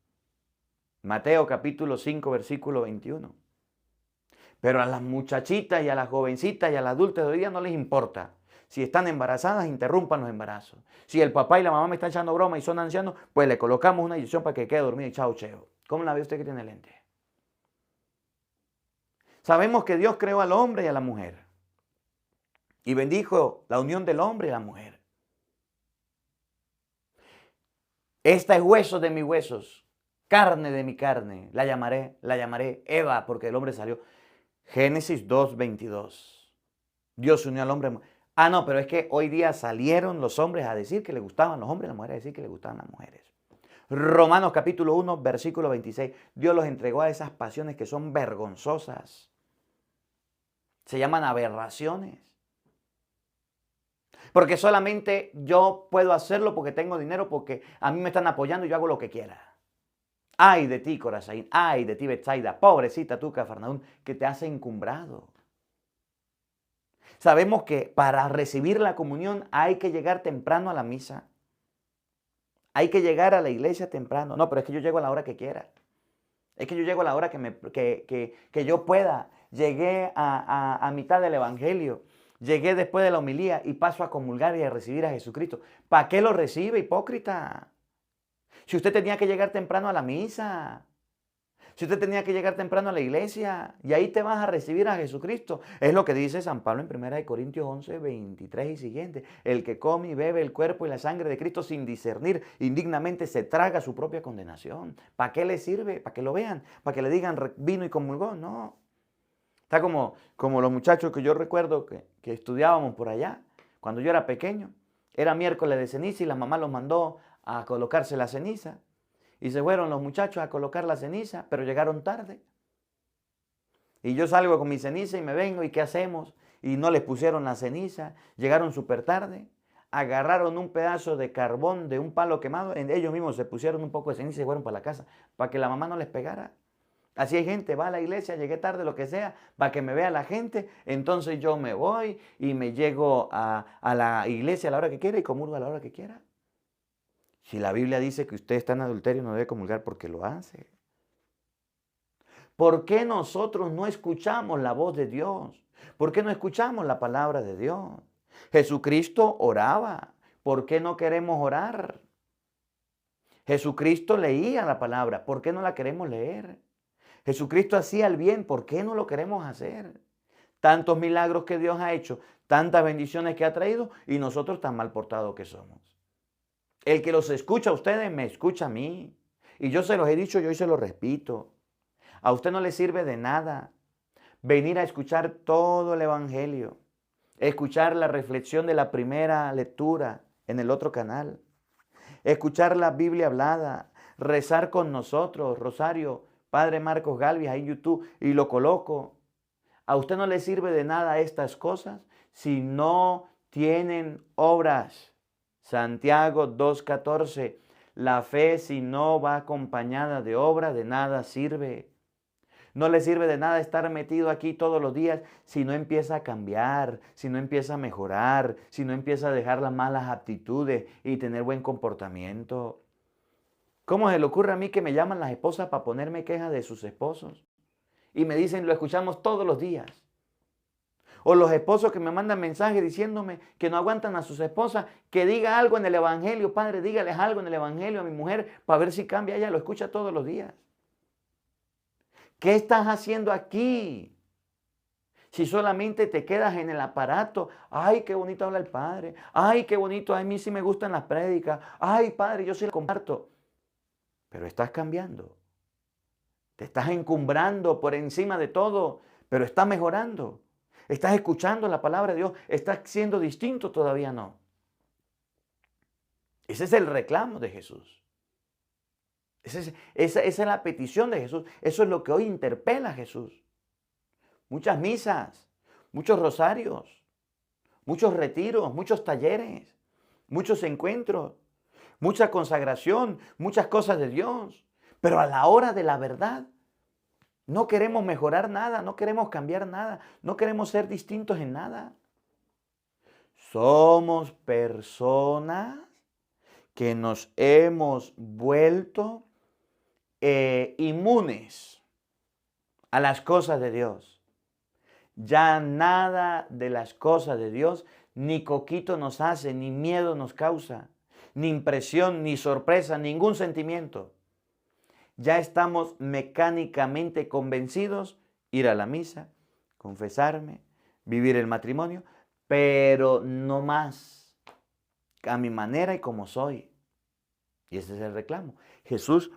Mateo capítulo 5 versículo 21. Pero a las muchachitas y a las jovencitas y a las adultas de hoy día no les importa. Si están embarazadas, interrumpan los embarazos. Si el papá y la mamá me están echando broma y son ancianos, pues le colocamos una inyección para que quede dormido y chao, cheo. ¿Cómo la ve usted que tiene lente? Sabemos que Dios creó al hombre y a la mujer. Y bendijo la unión del hombre y la mujer. Esta es hueso de mis huesos, carne de mi carne. La llamaré Eva, porque el hombre salió. Génesis 2:22. Dios unió al hombre. Ah, no, pero es que hoy día salieron los hombres a decir que le gustaban los hombres y las mujeres a decir que le gustaban las mujeres. Romanos capítulo 1, versículo 26. Dios los entregó a esas pasiones que son vergonzosas. Se llaman aberraciones. Porque solamente yo puedo hacerlo porque tengo dinero, porque a mí me están apoyando y yo hago lo que quiera. Ay de ti, Carazaín, ay de ti, Betsaida, pobrecita tú, Cafarnaúm, que te has encumbrado. Sabemos que para recibir la comunión hay que llegar temprano a la misa. Hay que llegar a la iglesia temprano. No, pero es que yo llego a la hora que quiera. Es que yo llego a la hora que yo pueda. Llegué a mitad del evangelio. Llegué después de la homilía y paso a comulgar y a recibir a Jesucristo. ¿Para qué lo recibe, hipócrita? Si usted tenía que llegar temprano a la misa, si usted tenía que llegar temprano a la iglesia, y ahí te vas a recibir a Jesucristo. Es lo que dice San Pablo en 1 Corintios 11, 23 y siguiente. El que come y bebe el cuerpo y la sangre de Cristo sin discernir, indignamente se traga su propia condenación. ¿Para qué le sirve? ¿Para que lo vean? ¿Para que le digan vino y comulgó? No. Está como los muchachos que yo recuerdo que estudiábamos por allá, cuando yo era pequeño. Era miércoles de ceniza y la mamá los mandó a colocarse la ceniza. Y se fueron los muchachos a colocar la ceniza, pero llegaron tarde. Y yo salgo con mi ceniza y me vengo, ¿y qué hacemos? Y no les pusieron la ceniza, llegaron súper tarde, agarraron un pedazo de carbón de un palo quemado, ellos mismos se pusieron un poco de ceniza y se fueron para la casa, para que la mamá no les pegara. Así hay gente, va a la iglesia, llegué tarde, lo que sea, para que me vea la gente, entonces yo me voy y me llego a la iglesia a la hora que quiera y comulgo a la hora que quiera. Si la Biblia dice que usted está en adulterio, no debe comulgar porque lo hace. ¿Por qué nosotros no escuchamos la voz de Dios? ¿Por qué no escuchamos la palabra de Dios? Jesucristo oraba. ¿Por qué no queremos orar? Jesucristo leía la palabra. ¿Por qué no la queremos leer? Jesucristo hacía el bien. ¿Por qué no lo queremos hacer? Tantos milagros que Dios ha hecho, tantas bendiciones que ha traído y nosotros tan mal portados que somos. El que los escucha a ustedes me escucha a mí. Y yo se los he dicho, yo hoy se los repito. A usted no le sirve de nada venir a escuchar todo el Evangelio, escuchar la reflexión de la primera lectura en el otro canal, escuchar la Biblia hablada, rezar con nosotros, Rosario, Padre Marcos Galvis, ahí en YouTube, y lo coloco. A usted no le sirve de nada estas cosas si no tienen obras. Santiago 2:14, la fe si no va acompañada de obra, de nada sirve. No le sirve de nada estar metido aquí todos los días si no empieza a cambiar, si no empieza a mejorar, si no empieza a dejar las malas aptitudes y tener buen comportamiento. ¿Cómo se le ocurre a mí que me llaman las esposas para ponerme quejas de sus esposos? Y me dicen, lo escuchamos todos los días. O los esposos que me mandan mensajes diciéndome que no aguantan a sus esposas, que diga algo en el Evangelio. Padre, dígales algo en el Evangelio a mi mujer para ver si cambia. Ella lo escucha todos los días. ¿Qué estás haciendo aquí? Si solamente te quedas en el aparato, ay, qué bonito habla el Padre, ay, qué bonito, a mí sí me gustan las prédicas, ay, Padre, yo sí lo comparto. Pero estás cambiando, te estás encumbrando por encima de todo, pero estás mejorando. Estás escuchando la palabra de Dios, estás siendo distinto, todavía no. Ese es el reclamo de Jesús. Esa es la petición de Jesús. Eso es lo que hoy interpela a Jesús. Muchas misas, muchos rosarios, muchos retiros, muchos talleres, muchos encuentros, mucha consagración, muchas cosas de Dios. Pero a la hora de la verdad, no queremos mejorar nada, no queremos cambiar nada, no queremos ser distintos en nada. Somos personas que nos hemos vuelto inmunes a las cosas de Dios. Ya nada de las cosas de Dios ni coquito nos hace, ni miedo nos causa, ni impresión, ni sorpresa, ningún sentimiento. Ya estamos mecánicamente convencidos ir a la misa, confesarme, vivir el matrimonio, pero no más a mi manera y como soy. Y ese es el reclamo. Jesús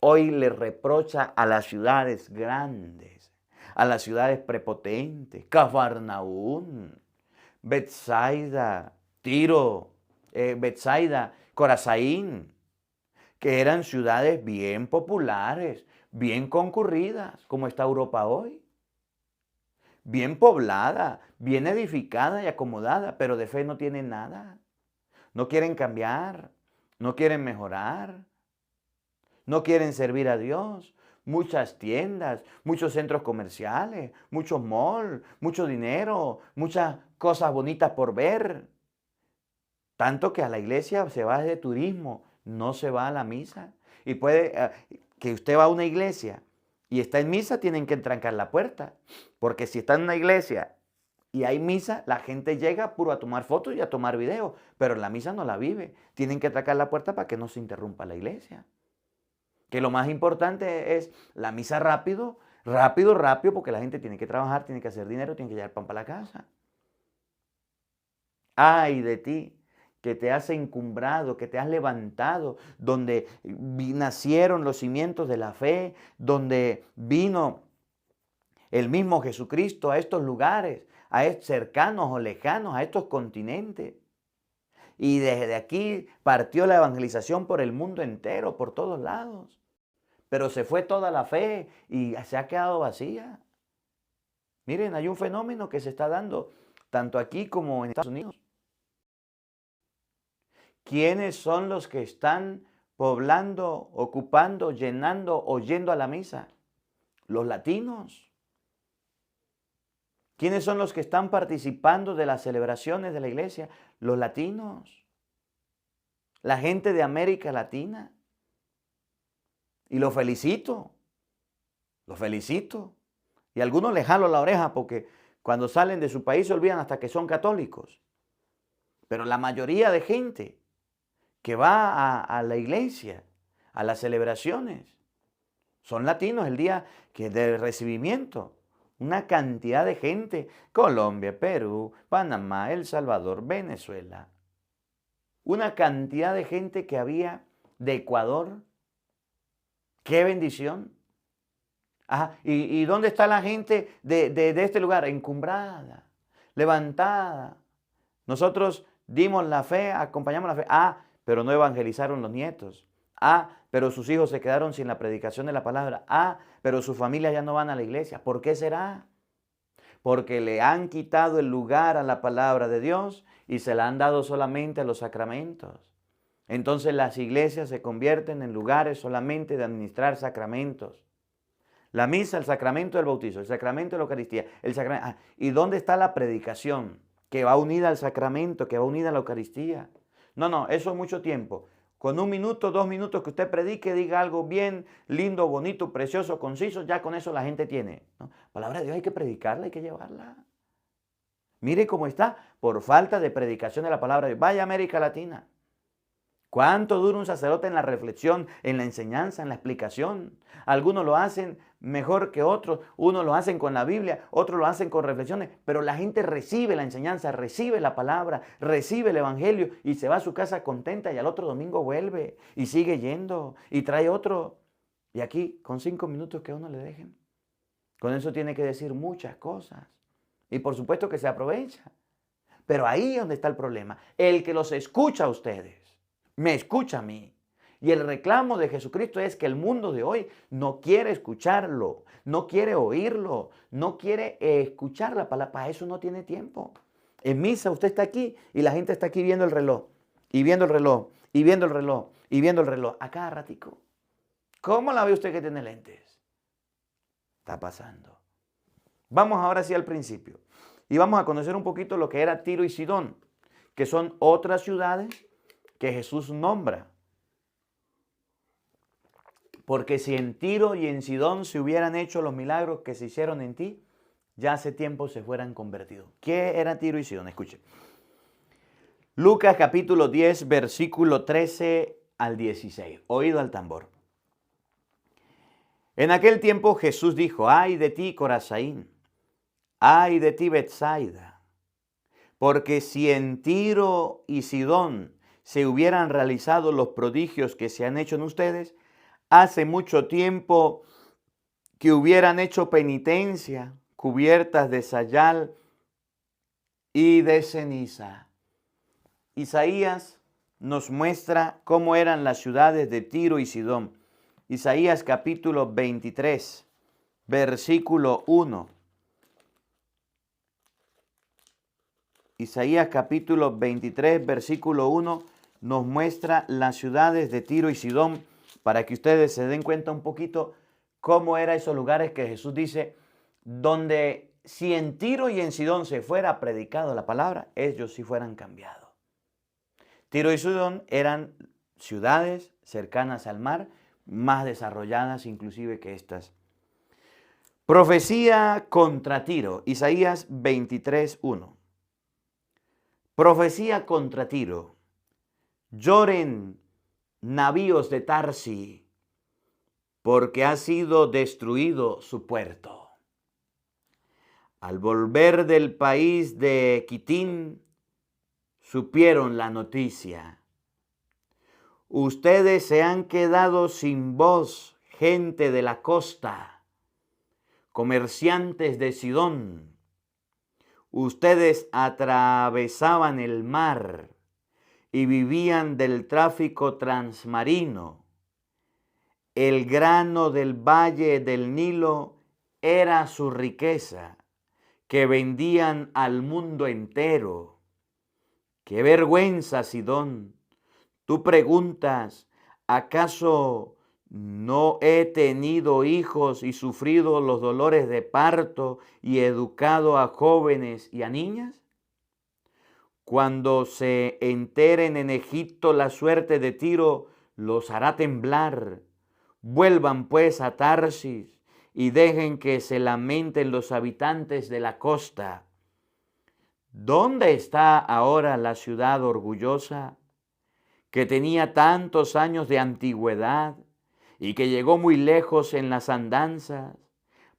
hoy le reprocha a las ciudades grandes, a las ciudades prepotentes, Cafarnaún, Betsaida, Tiro, Betsaida, Corazaín, que eran ciudades bien populares, bien concurridas, como está Europa hoy. Bien poblada, bien edificada y acomodada, pero de fe no tienen nada. No quieren cambiar, no quieren mejorar. No quieren servir a Dios. Muchas tiendas, muchos centros comerciales, muchos malls, mucho dinero, muchas cosas bonitas por ver. Tanto que a la iglesia se va de turismo, no se va a la misa. Y puede que usted va a una iglesia y está en misa, tienen que entrancar la puerta. Porque si está en una iglesia y hay misa, la gente llega puro a tomar fotos y a tomar videos, pero la misa no la vive. Tienen que trancar la puerta para que no se interrumpa la iglesia. Que lo más importante es la misa rápido, rápido, rápido, porque la gente tiene que trabajar, tiene que hacer dinero, tiene que llevar pan para la casa. Ay de ti, que te has encumbrado, que te has levantado, donde nacieron los cimientos de la fe, donde vino el mismo Jesucristo a estos lugares, cercanos o lejanos, a estos continentes. Y desde aquí partió la evangelización por el mundo entero, por todos lados. Pero se fue toda la fe y se ha quedado vacía. Miren, hay un fenómeno que se está dando tanto aquí como en Estados Unidos. ¿Quiénes son los que están poblando, ocupando, llenando o yendo a la misa? Los latinos. ¿Quiénes son los que están participando de las celebraciones de la iglesia? Los latinos. La gente de América Latina. Y los felicito. Los felicito. Y a algunos les jalo la oreja porque cuando salen de su país se olvidan hasta que son católicos. Pero la mayoría de gente que va a la iglesia, a las celebraciones, son latinos el día del recibimiento. Una cantidad de gente, Colombia, Perú, Panamá, El Salvador, Venezuela. Una cantidad de gente que había de Ecuador. ¡Qué bendición! Ajá. ¿Y dónde está la gente de este lugar? Encumbrada, levantada. Nosotros dimos la fe, acompañamos la fe. Pero no evangelizaron los nietos. Pero sus hijos se quedaron sin la predicación de la palabra. Pero sus familias ya no van a la iglesia. ¿Por qué será? Porque le han quitado el lugar a la palabra de Dios y se la han dado solamente a los sacramentos. Entonces las iglesias se convierten en lugares solamente de administrar sacramentos. La misa, el sacramento del bautizo, el sacramento de la Eucaristía, el sacramento. ¿Y dónde está la predicación que va unida al sacramento, que va unida a la Eucaristía? No, eso es mucho tiempo. Con 1 minuto, 2 minutos que usted predique, diga algo bien, lindo, bonito, precioso, conciso, ya con eso la gente tiene. ¿No? Palabra de Dios hay que predicarla, hay que llevarla. Mire cómo está, por falta de predicación de la palabra de Dios. Vaya a América Latina. ¿Cuánto dura un sacerdote en la reflexión, en la enseñanza, en la explicación? Algunos lo hacen mejor que otros, unos lo hacen con la Biblia, otros lo hacen con reflexiones, pero la gente recibe la enseñanza, recibe la palabra, recibe el evangelio y se va a su casa contenta y al otro domingo vuelve y sigue yendo y trae otro. Y aquí, con 5 minutos que a uno le dejen, con eso tiene que decir muchas cosas. Y por supuesto que se aprovecha. Pero ahí es donde está el problema. El que los escucha a ustedes, me escucha a mí. Y el reclamo de Jesucristo es que el mundo de hoy no quiere escucharlo, no quiere oírlo, no quiere escuchar la palabra. Para eso no tiene tiempo. En misa usted está aquí y la gente está aquí viendo el reloj, y viendo el reloj, y viendo el reloj, y viendo el reloj, a cada ratico. ¿Cómo la ve usted que tiene lentes? Está pasando. Vamos ahora sí al principio. Y vamos a conocer un poquito lo que era Tiro y Sidón, que son otras ciudades que Jesús nombra. Porque si en Tiro y en Sidón se hubieran hecho los milagros que se hicieron en ti, ya hace tiempo se fueran convertidos. ¿Qué era Tiro y Sidón? Escuche. Lucas capítulo 10, versículo 13 al 16. Oído al tambor. En aquel tiempo Jesús dijo: ay de ti, Corazaín, ay de ti, Betsaida, porque si en Tiro y Sidón se hubieran realizado los prodigios que se han hecho en ustedes, hace mucho tiempo que hubieran hecho penitencia, cubiertas de sayal y de ceniza. Isaías nos muestra cómo eran las ciudades de Tiro y Sidón. Isaías capítulo 23, versículo 1. Isaías capítulo 23, versículo 1 nos muestra las ciudades de Tiro y Sidón para que ustedes se den cuenta un poquito cómo eran esos lugares que Jesús dice, donde si en Tiro y en Sidón se fuera predicado la palabra, ellos sí fueran cambiados. Tiro y Sidón eran ciudades cercanas al mar, más desarrolladas inclusive que estas. Profecía contra Tiro, Isaías 23, 1. Profecía contra Tiro. Lloren navíos de Tarsi, porque ha sido destruido su puerto. Al volver del país de Quitín, supieron la noticia. Ustedes se han quedado sin voz, gente de la costa, comerciantes de Sidón. Ustedes atravesaban el mar y vivían del tráfico transmarino. El grano del valle del Nilo era su riqueza, que vendían al mundo entero. ¡Qué vergüenza, Sidón! Tú preguntas, ¿acaso no he tenido hijos y sufrido los dolores de parto y educado a jóvenes y a niñas? Cuando se enteren en Egipto la suerte de Tiro, los hará temblar. Vuelvan pues a Tarsis y dejen que se lamenten los habitantes de la costa. ¿Dónde está ahora la ciudad orgullosa que tenía tantos años de antigüedad y que llegó muy lejos en las andanzas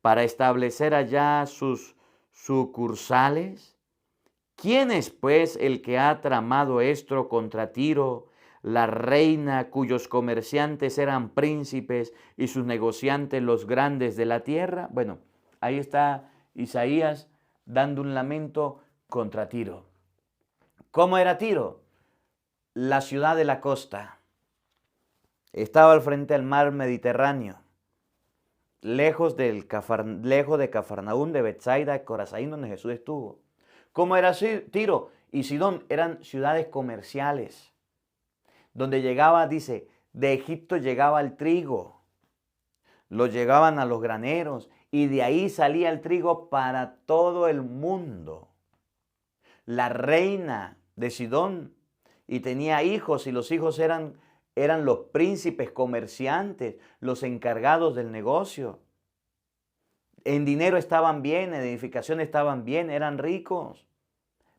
para establecer allá sus sucursales? ¿Quién es pues el que ha tramado esto contra Tiro, la reina cuyos comerciantes eran príncipes y sus negociantes los grandes de la tierra? Bueno, ahí está Isaías dando un lamento contra Tiro. ¿Cómo era Tiro? La ciudad de la costa. Estaba al frente del mar Mediterráneo, lejos de Cafarnaún, de Betsaida, de Corazaín, donde Jesús estuvo. ¿Cómo era Tiro y Sidón? Eran ciudades comerciales, donde llegaba, dice, de Egipto llegaba el trigo, lo llegaban a los graneros y de ahí salía el trigo para todo el mundo. La reina de Sidón y tenía hijos y los hijos eran los príncipes comerciantes, los encargados del negocio. En dinero estaban bien, en edificación estaban bien, eran ricos,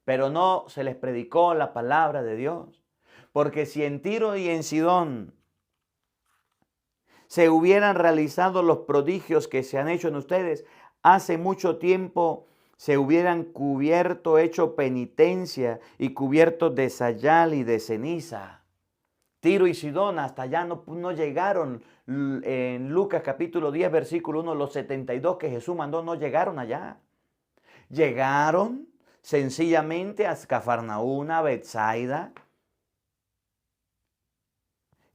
pero no se les predicó la palabra de Dios. Porque si en Tiro y en Sidón se hubieran realizado los prodigios que se han hecho en ustedes, hace mucho tiempo se hubieran cubierto, hecho penitencia y cubiertos de sayal y de ceniza. Tiro y Sidón hasta allá no llegaron. En Lucas capítulo 10, versículo 1, los 72 que Jesús mandó no llegaron allá. Llegaron sencillamente a Cafarnaún, a Betsaida.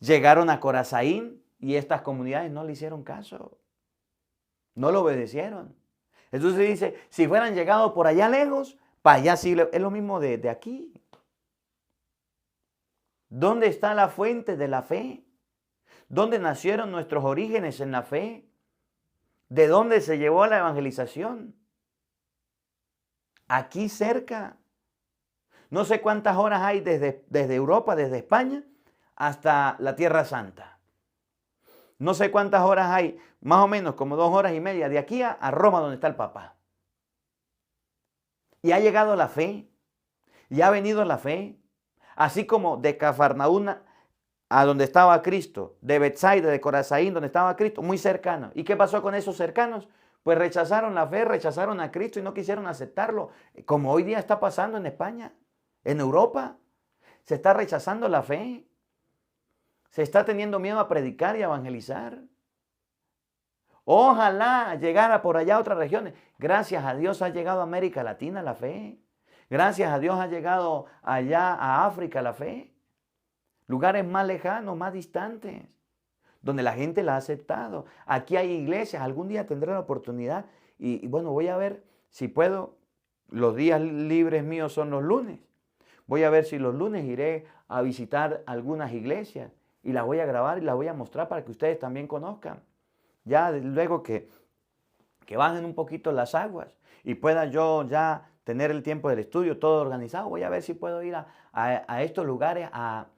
Llegaron a Corazaín y estas comunidades no le hicieron caso. No lo obedecieron. Jesús dice, si fueran llegado por allá lejos, para allá sí, es lo mismo de aquí. ¿Dónde está la fuente de la fe? ¿Dónde nacieron nuestros orígenes en la fe? ¿De dónde se llevó la evangelización? Aquí cerca. No sé cuántas horas hay desde Europa, desde España, hasta la Tierra Santa. No sé cuántas horas hay, más o menos como 2 horas y media, de aquí a Roma, donde está el Papa. Y ha llegado la fe, y ha venido la fe. Así como de Cafarnaún a donde estaba Cristo, de Betsaida, de Corazaín, donde estaba Cristo, muy cercano. ¿Y qué pasó con esos cercanos? Pues rechazaron la fe, rechazaron a Cristo y no quisieron aceptarlo, como hoy día está pasando en España, en Europa. Se está rechazando la fe, se está teniendo miedo a predicar y a evangelizar. Ojalá llegara por allá a otras regiones. Gracias a Dios ha llegado a América Latina la fe. Gracias a Dios ha llegado allá a África la fe. Lugares más lejanos, más distantes, donde la gente la ha aceptado. Aquí hay iglesias, algún día tendré la oportunidad y bueno, voy a ver si puedo. Los días libres míos son los lunes. Voy a ver si los lunes iré a visitar algunas iglesias y las voy a grabar y las voy a mostrar para que ustedes también conozcan. Ya luego que bajen un poquito las aguas y pueda yo ya tener el tiempo del estudio todo organizado, voy a ver si puedo ir a estos lugares a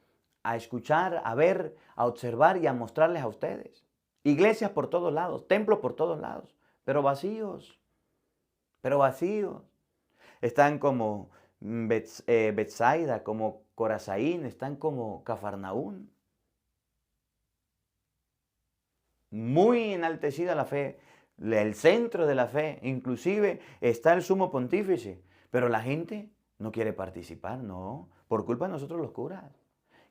escuchar, a ver, a observar y a mostrarles a ustedes. Iglesias por todos lados, templos por todos lados, pero vacíos, pero vacíos. Están como Betsaida, como Corazaín, están como Cafarnaún. Muy enaltecida la fe, el centro de la fe, inclusive está el sumo pontífice, pero la gente no quiere participar, no, por culpa de nosotros los curas,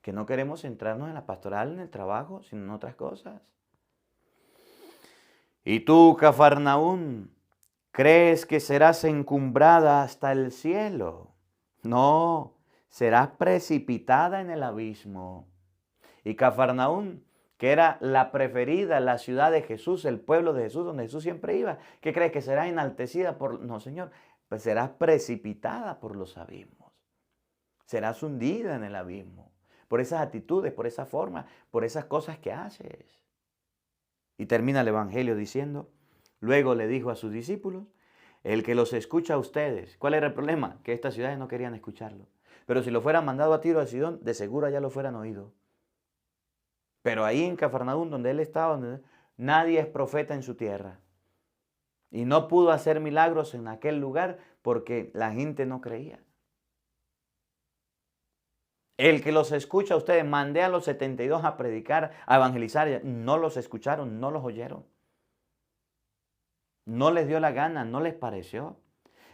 que no queremos centrarnos en la pastoral, en el trabajo, sino en otras cosas. Y tú, Cafarnaún, ¿crees que serás encumbrada hasta el cielo? No, serás precipitada en el abismo. Y Cafarnaún, que era la preferida, la ciudad de Jesús, el pueblo de Jesús, donde Jesús siempre iba, ¿qué crees? ¿Que será enaltecida por...? No, Señor, pues serás precipitada por los abismos. Serás hundida en el abismo, por esas actitudes, por esa forma, por esas cosas que haces. Y termina el Evangelio diciendo, luego le dijo a sus discípulos, el que los escucha a ustedes. ¿Cuál era el problema? Que estas ciudades no querían escucharlo. Pero si lo fueran mandado a Tiro, a Sidón, de seguro ya lo fueran oído. Pero ahí en Cafarnaúm, donde él estaba, nadie es profeta en su tierra. Y no pudo hacer milagros en aquel lugar porque la gente no creía. El que los escucha a ustedes, mandé a los 72 a predicar, a evangelizar, no los escucharon, no los oyeron. No les dio la gana, no les pareció.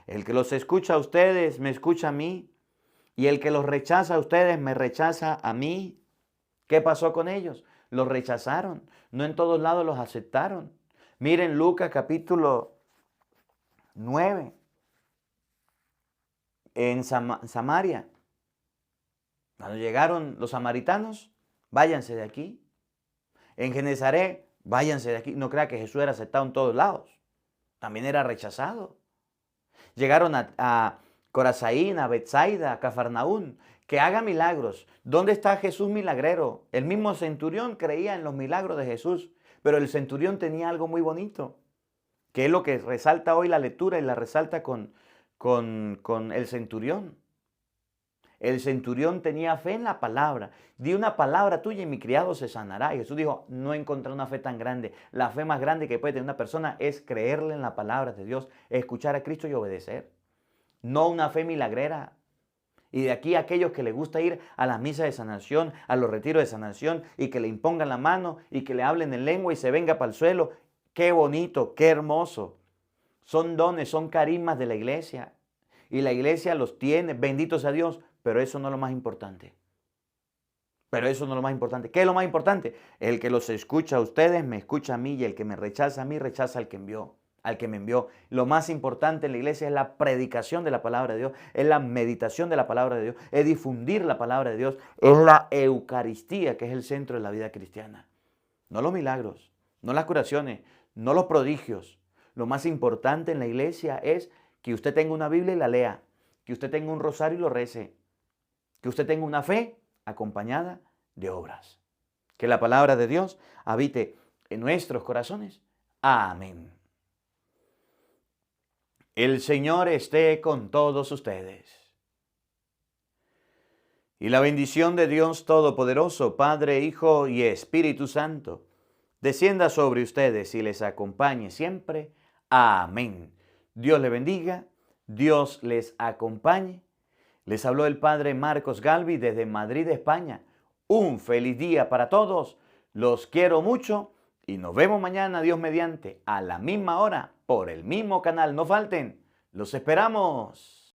El que los escucha a ustedes, me escucha a mí. Y el que los rechaza a ustedes, me rechaza a mí. ¿Qué pasó con ellos? Los rechazaron. No en todos lados los aceptaron. Miren Lucas capítulo 9. En Samaria. Cuando llegaron los samaritanos, váyanse de aquí. En Genezaret, váyanse de aquí. No crea que Jesús era aceptado en todos lados. También era rechazado. Llegaron a Corazaín, a Betsaida, a Cafarnaúm. Que haga milagros. ¿Dónde está Jesús milagrero? El mismo centurión creía en los milagros de Jesús. Pero el centurión tenía algo muy bonito. Que es lo que resalta hoy la lectura y la resalta con el centurión. El centurión tenía fe en la palabra. Di una palabra tuya y mi criado se sanará. Y Jesús dijo, no encontré una fe tan grande. La fe más grande que puede tener una persona es creerle en la palabra de Dios, escuchar a Cristo y obedecer. No una fe milagrera. Y de aquí a aquellos que les gusta ir a las misas de sanación, a los retiros de sanación y que le impongan la mano y que le hablen en lengua y se venga para el suelo. Qué bonito, qué hermoso. Son dones, son carismas de la iglesia. Y la iglesia los tiene, bendito sea Dios. Pero eso no es lo más importante. Pero eso no es lo más importante. ¿Qué es lo más importante? El que los escucha a ustedes, me escucha a mí, y el que me rechaza a mí, rechaza al que envió, al que me envió. Lo más importante en la iglesia es la predicación de la palabra de Dios, es la meditación de la palabra de Dios, es difundir la palabra de Dios, es la Eucaristía, que es el centro de la vida cristiana. No los milagros, no las curaciones, no los prodigios. Lo más importante en la iglesia es que usted tenga una Biblia y la lea, que usted tenga un rosario y lo rece, que usted tenga una fe acompañada de obras. Que la palabra de Dios habite en nuestros corazones. Amén. El Señor esté con todos ustedes. Y la bendición de Dios Todopoderoso, Padre, Hijo y Espíritu Santo, descienda sobre ustedes y les acompañe siempre. Amén. Dios les bendiga, Dios les acompañe. Les habló el Padre Marcos Galvi desde Madrid, España. Un feliz día para todos. Los quiero mucho y nos vemos mañana, Dios mediante, a la misma hora, por el mismo canal. No falten. Los esperamos.